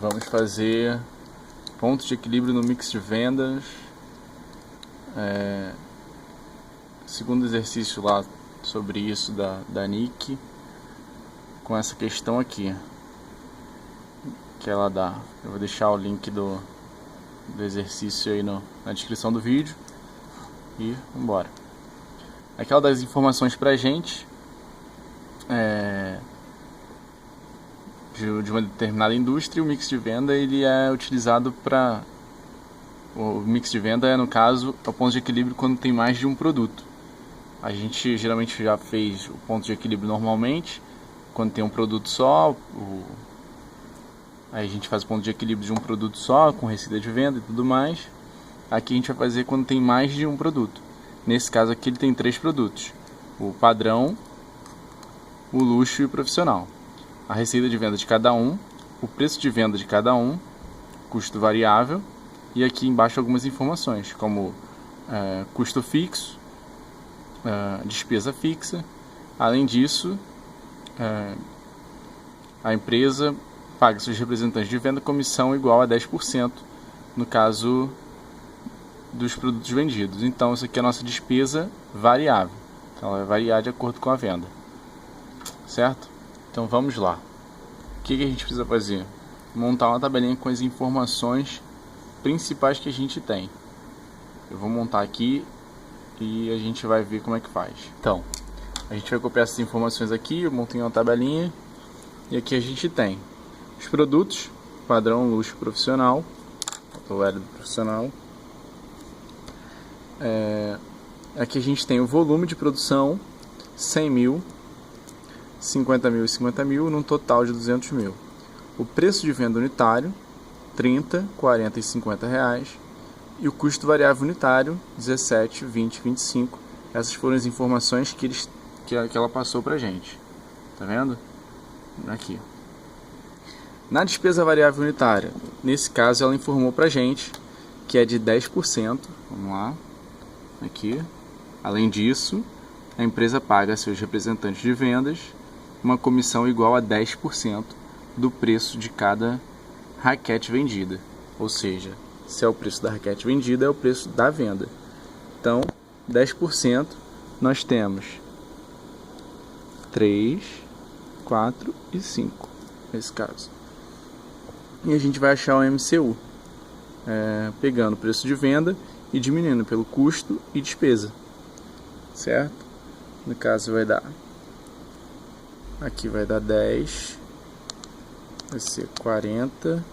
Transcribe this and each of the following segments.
Vamos fazer pontos de equilíbrio no mix de vendas. Segundo exercício lá sobre isso da Nick, com essa questão aqui que ela dá. Eu vou deixar o link do exercício aí na descrição do vídeo e vambora. Aquela das informações pra gente de uma determinada indústria. O mix de venda ele é utilizado para... O mix de venda é, no caso, o ponto de equilíbrio quando tem mais de um produto. A gente geralmente já fez o ponto de equilíbrio normalmente quando tem um produto só. Aí a gente faz o ponto de equilíbrio de um produto só, com receita de venda e tudo mais. Aqui a gente vai fazer quando tem mais de um produto. Nesse caso aqui ele tem 3 produtos: o padrão, o luxo e o profissional. A receita de venda de cada um, o preço de venda de cada um, custo variável, e aqui embaixo algumas informações como custo fixo, despesa fixa. Além disso, a empresa paga seus representantes de venda comissão igual a 10% no caso dos produtos vendidos. Então isso aqui é a nossa despesa variável, então ela vai variar de acordo com a venda, certo? Então vamos lá. O que a gente precisa fazer? Montar uma tabelinha com as informações principais que a gente tem. Eu vou montar aqui e a gente vai ver como é que faz. Então, a gente vai copiar essas informações aqui. Eu montei uma tabelinha e aqui a gente tem os produtos: padrão, luxo, profissional. O L do profissional. Aqui a gente tem o volume de produção: 100 mil, 50 mil e 50 mil, num total de 200 mil. O preço de venda unitário: 30, 40 e 50 reais. E o custo variável unitário: 17, 20, 25. Essas foram as informações que ela passou pra gente. Tá vendo? Aqui. Na despesa variável unitária, nesse caso ela informou pra gente que é de 10%. Vamos lá. Aqui. Além disso, a empresa paga a seus representantes de vendas uma comissão igual a 10% do preço de cada raquete vendida. Ou seja, se é o preço da raquete vendida, é o preço da venda. Então, 10% nós temos 3, 4 e 5 nesse caso. E a gente vai achar o MCU, pegando o preço de venda e diminuindo pelo custo e despesa, certo? No caso vai dar, aqui vai dar 10, vai ser 40,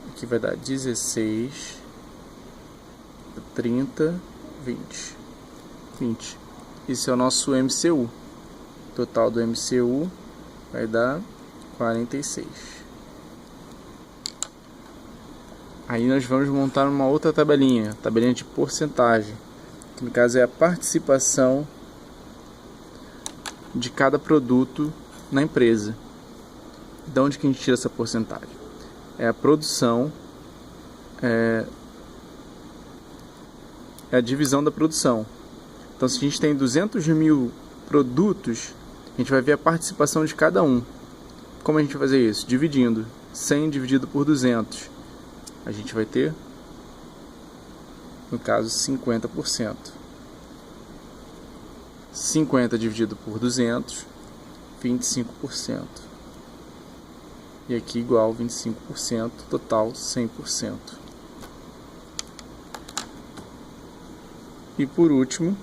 aqui vai dar 16, 30, 20. Esse é o nosso MCU. Total do MCU vai dar 46. Aí nós vamos montar uma outra tabelinha de porcentagem, que no caso é a participação de cada produto na empresa. De onde que a gente tira essa porcentagem? É a produção, é a divisão da produção. Então, se a gente tem 200 mil produtos, a gente vai ver a participação de cada um. Como a gente vai fazer isso? Dividindo. 100 dividido por 200. A gente vai ter, no caso, 50%. 50 dividido por 200, 25%. E aqui igual 25%, total 100%. E por último,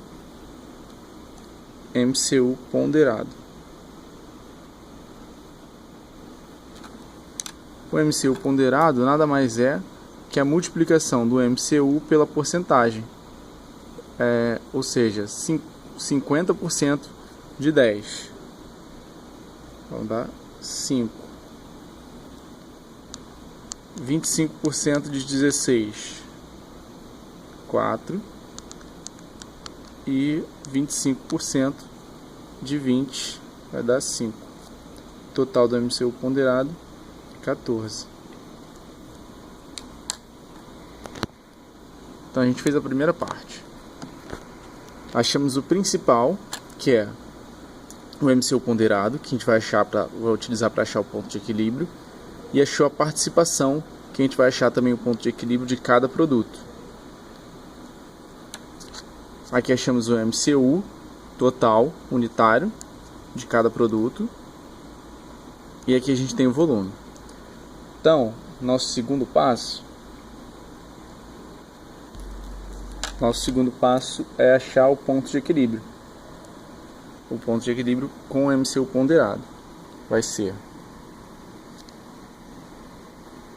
MCU ponderado. O MCU ponderado nada mais é que a multiplicação do MCU pela porcentagem. Ou seja, 50% de 10. Então dá 5. 25% de 16. 4. E 25% de 20 vai dar 5. Total do MCU ponderado, 14. Então a gente fez a primeira parte. Achamos o principal, que é o MCU ponderado, que a gente vai utilizar para achar o ponto de equilíbrio, e achou a participação, que a gente vai achar também o ponto de equilíbrio de cada produto. Aqui achamos o MCU total unitário de cada produto, e aqui a gente tem o volume. Então, nosso segundo passo é achar o ponto de equilíbrio. O ponto de equilíbrio com o MCU ponderado vai ser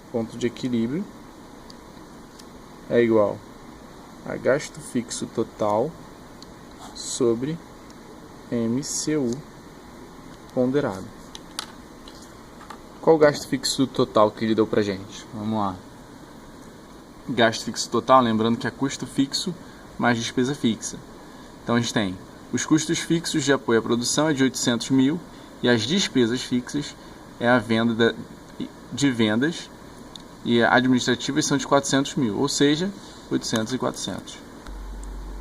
ponto de equilíbrio é igual a gasto fixo total sobre MCU ponderado. Qual o gasto fixo total que ele deu pra gente? Vamos lá. Gasto fixo total, lembrando que é custo fixo mais despesa fixa. Então a gente tem os custos fixos de apoio à produção é de 800 mil e as despesas fixas é a venda de vendas e administrativas são de 400 mil, ou seja, 800 e 400.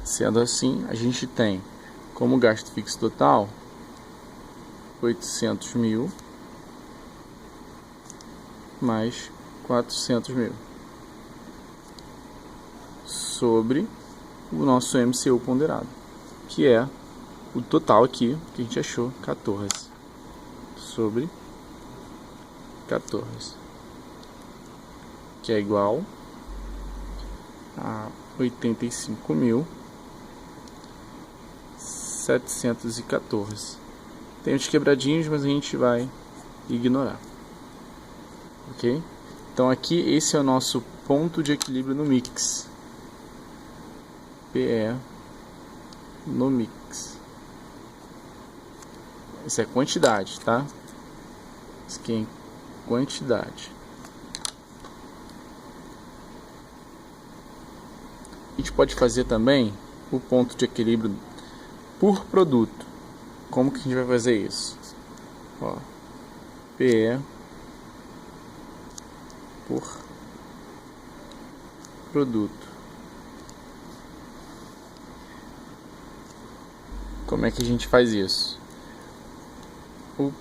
Sendo assim, a gente tem como gasto fixo total 800 mil mais 400 mil sobre o nosso MCU ponderado, que é o total aqui que a gente achou, 14 sobre 14, que é igual a 85.714. Tem uns quebradinhos, mas a gente vai ignorar. Ok? Então aqui esse é o nosso ponto de equilíbrio no mix. PE no mix. Isso é quantidade, tá? Isso aqui é quantidade. A gente pode fazer também o ponto de equilíbrio por produto. Como que a gente vai fazer isso? Ó, PE por produto. Como é que a gente faz isso? O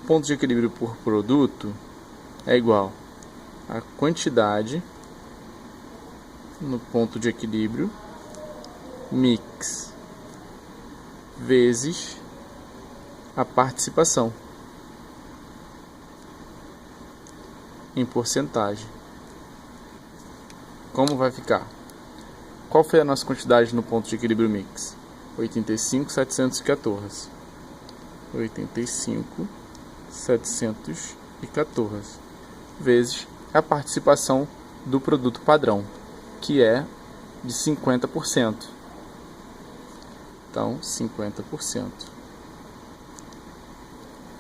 ponto de equilíbrio por produto é igual a quantidade no ponto de equilíbrio mix vezes a participação em porcentagem. Como vai ficar? Qual foi a nossa quantidade no ponto de equilíbrio mix? 85.714. 85.714 vezes a participação do produto padrão, que é de 50%. Então, 50%.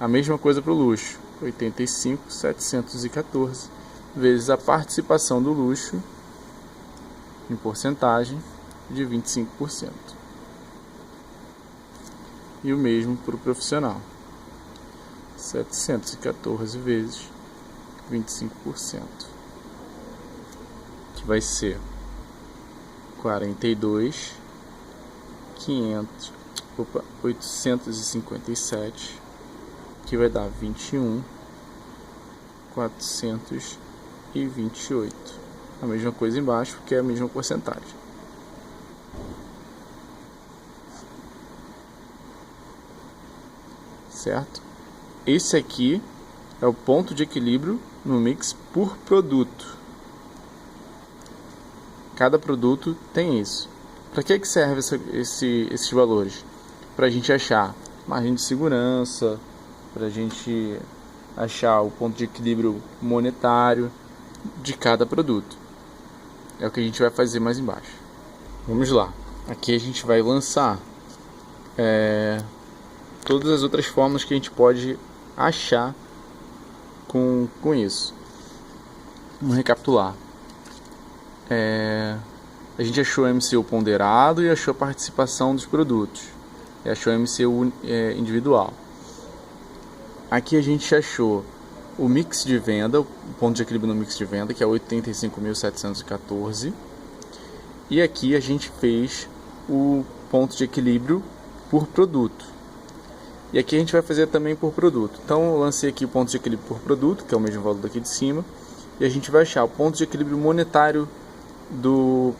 A mesma coisa para o luxo. 85.714 vezes a participação do luxo em porcentagem de 25%. E o mesmo para o profissional. 714 vezes 25%. Que vai ser 857, que vai dar 21.428. A mesma coisa embaixo, que é a mesma porcentagem. Certo? Esse aqui é o ponto de equilíbrio no mix por produto. Cada produto tem isso. Para que serve esses valores? Para a gente achar margem de segurança, para a gente achar o ponto de equilíbrio monetário de cada produto. É o que a gente vai fazer mais embaixo. Vamos lá. Aqui a gente vai lançar todas as outras formas que a gente pode achar com isso. Vamos recapitular. A gente achou o MCU ponderado e achou a participação dos produtos. E achou o MCU individual. Aqui a gente achou o mix de venda, o ponto de equilíbrio no mix de venda, que é 85.714. E aqui a gente fez o ponto de equilíbrio por produto. E aqui a gente vai fazer também por produto. Então eu lancei aqui o ponto de equilíbrio por produto, que é o mesmo valor daqui de cima. E a gente vai achar o ponto de equilíbrio monetário dos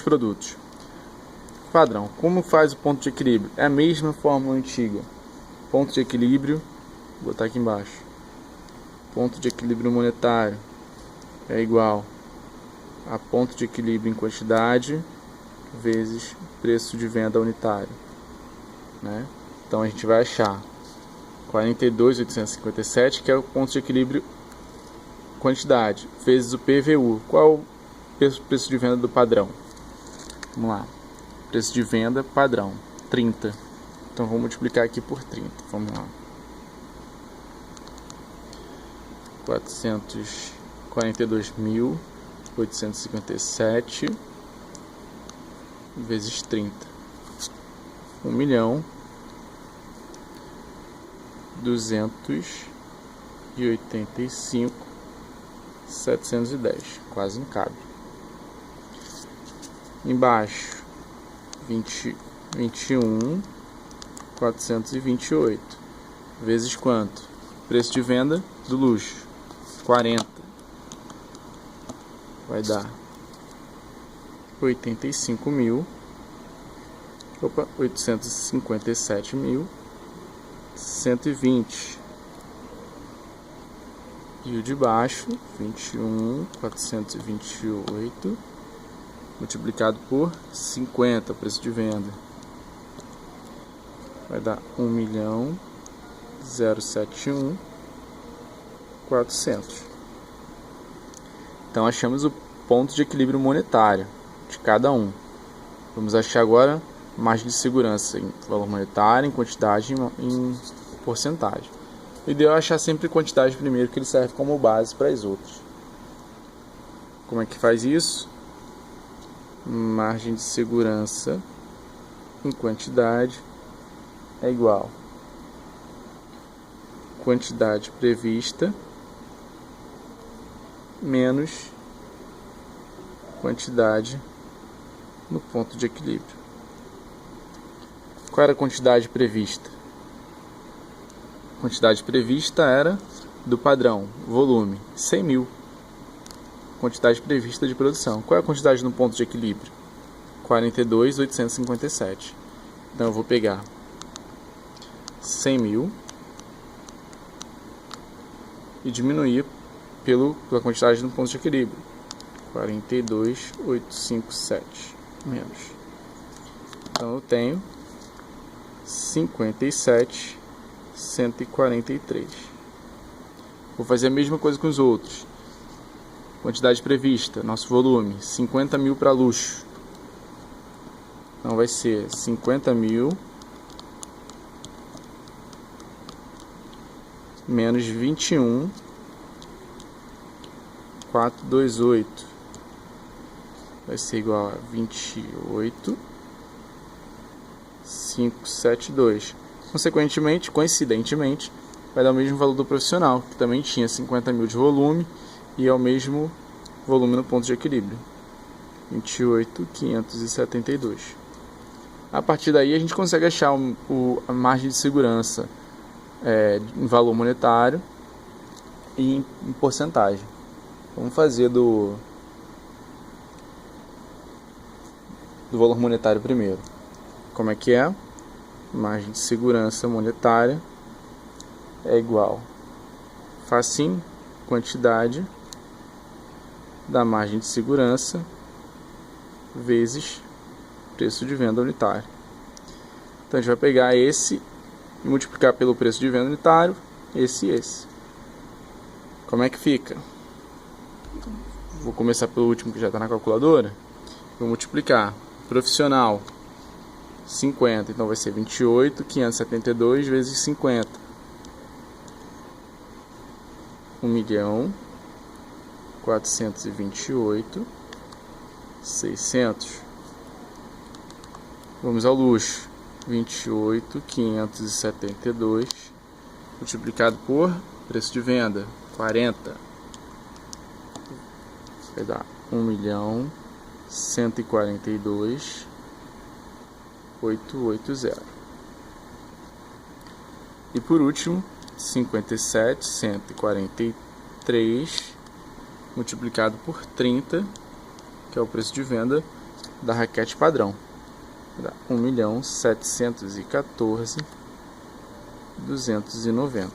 produtos. Padrão. Como faz o ponto de equilíbrio? É a mesma fórmula antiga. Ponto de equilíbrio, vou botar aqui embaixo. Ponto de equilíbrio monetário é igual a ponto de equilíbrio em quantidade vezes preço de venda unitário, né? Então a gente vai achar 42.857, que é o ponto de equilíbrio quantidade, vezes o PVU. Qual é o preço de venda do padrão? Vamos lá. Preço de venda padrão, 30. Então vou multiplicar aqui por 30. Vamos lá. 442.857 vezes 30. 1.285.710. Quase não cabe. Embaixo, 21.428 vezes quanto? Preço de venda do luxo, 40. Vai dar 857.120. E o de baixo, 21.428 multiplicado por 50, o preço de venda. Vai dar 1.071.400. Então achamos o ponto de equilíbrio monetário de cada um. Vamos achar agora margem de segurança em valor monetário, em quantidade e em porcentagem. O ideal é achar sempre quantidade primeiro, que ele serve como base para as outras. Como é que faz isso? Margem de segurança em quantidade é igual quantidade prevista menos quantidade no ponto de equilíbrio. Qual era a quantidade prevista? A quantidade prevista era do padrão, volume, 100.000. Quantidade prevista de produção. Qual é a quantidade no ponto de equilíbrio? 42.857. Então eu vou pegar 100.000 e diminuir pela quantidade no ponto de equilíbrio. 42.857 menos. Então eu tenho 57.143. Vou fazer a mesma coisa com os outros. Quantidade prevista, nosso volume, 50.000 para luxo. Então vai ser 50.000 menos 21.428. Vai ser igual a 28.572. Consequentemente, coincidentemente, vai dar o mesmo valor do profissional, que também tinha 50.000 de volume e é o mesmo volume no ponto de equilíbrio, 28.572. A partir daí a gente consegue achar a margem de segurança em valor monetário e em porcentagem. Vamos fazer do valor monetário primeiro. Como é que é? Margem de segurança monetária é igual, facinho, quantidade da margem de segurança vezes preço de venda unitário. Então a gente vai pegar esse e multiplicar pelo preço de venda unitário, esse e esse. Como é que fica? Vou começar pelo último que já está na calculadora. Vou multiplicar profissional 50, então vai ser 28.572 vezes 50. 1.428.600. Vamos ao luxo. 28.572 multiplicado por preço de venda 40. Vai dar 1.142.880. E por último, 57.143 multiplicado por 30, que é o preço de venda da raquete padrão. Dá 1.714.290.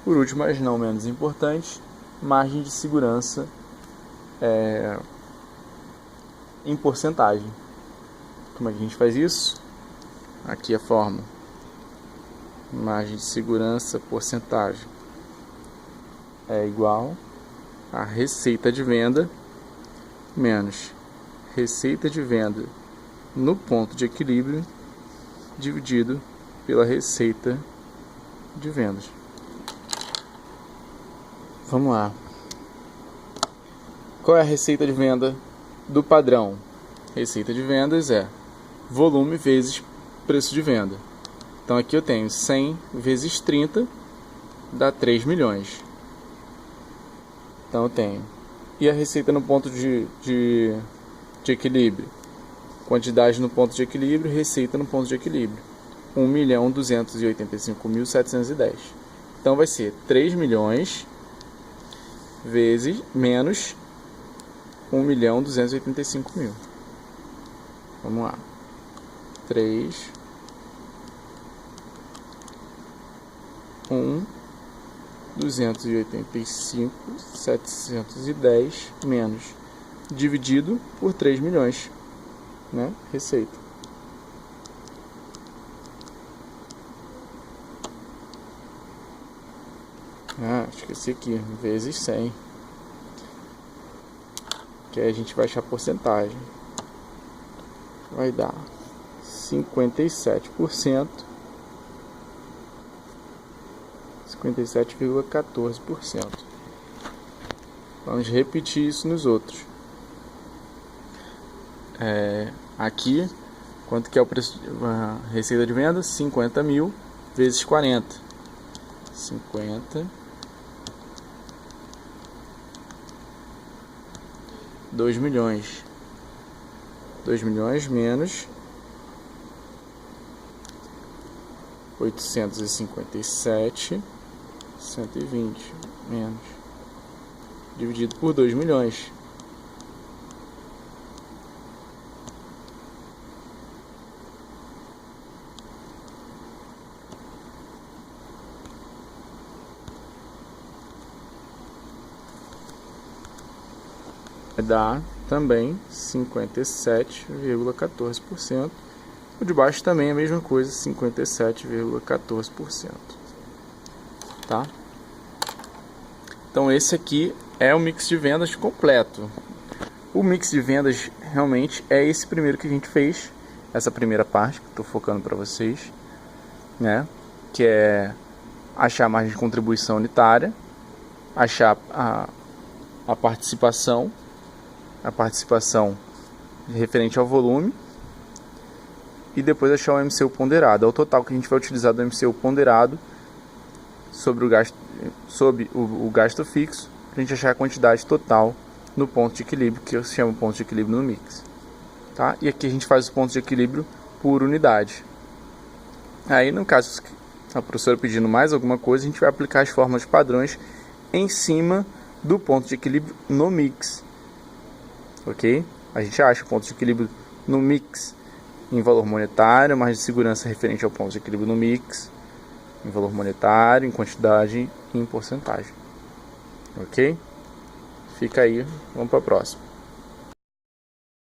Por último, mas não menos importante, margem de segurança em porcentagem. Como é que a gente faz isso? Aqui a fórmula. Margem de segurança porcentagem é igual a receita de venda menos receita de venda no ponto de equilíbrio dividido pela receita de vendas. Vamos lá. Qual é a receita de venda do padrão? Receita de vendas é volume vezes preço de venda. Então aqui eu tenho 100 vezes 30 dá 3 milhões. Então eu tenho. E a receita no ponto de equilíbrio? Quantidade no ponto de equilíbrio, receita no ponto de equilíbrio. 1.285.710. Então vai ser 3 milhões vezes menos 1.285.000. Vamos lá. 3 285.710 menos dividido por 3 milhões, né? Receita. Esqueci aqui, vezes 100. Que aí a gente vai achar a porcentagem. Vai dar 57%. 57,14%. Vamos repetir isso nos outros. Aqui, quanto que é o preço, a receita de venda? 50 mil vezes 40. 50. 2 milhões. 2 milhões menos 857. 120 menos dividido por 2 milhões. Vai dar também 57,14%. O de baixo também é a mesma coisa, 57,14%. Tá? Então esse aqui é o mix de vendas completo. O mix de vendas realmente é esse primeiro que a gente fez, essa primeira parte que eu estou focando para vocês, né? Que é achar a margem de contribuição unitária, achar a participação referente ao volume e depois achar o MCU ponderado. É o total que a gente vai utilizar do MCU ponderado sobre o gasto fixo, para a gente achar a quantidade total no ponto de equilíbrio, que eu chamo ponto de equilíbrio no mix. Tá? E aqui a gente faz os pontos de equilíbrio por unidade. Aí, no caso, a professora pedindo mais alguma coisa, a gente vai aplicar as fórmulas padrões em cima do ponto de equilíbrio no mix. Ok? A gente acha o ponto de equilíbrio no mix em valor monetário, margem de segurança referente ao ponto de equilíbrio no mix, em valor monetário, em quantidade e em porcentagem. Ok? Fica aí, vamos para a próxima.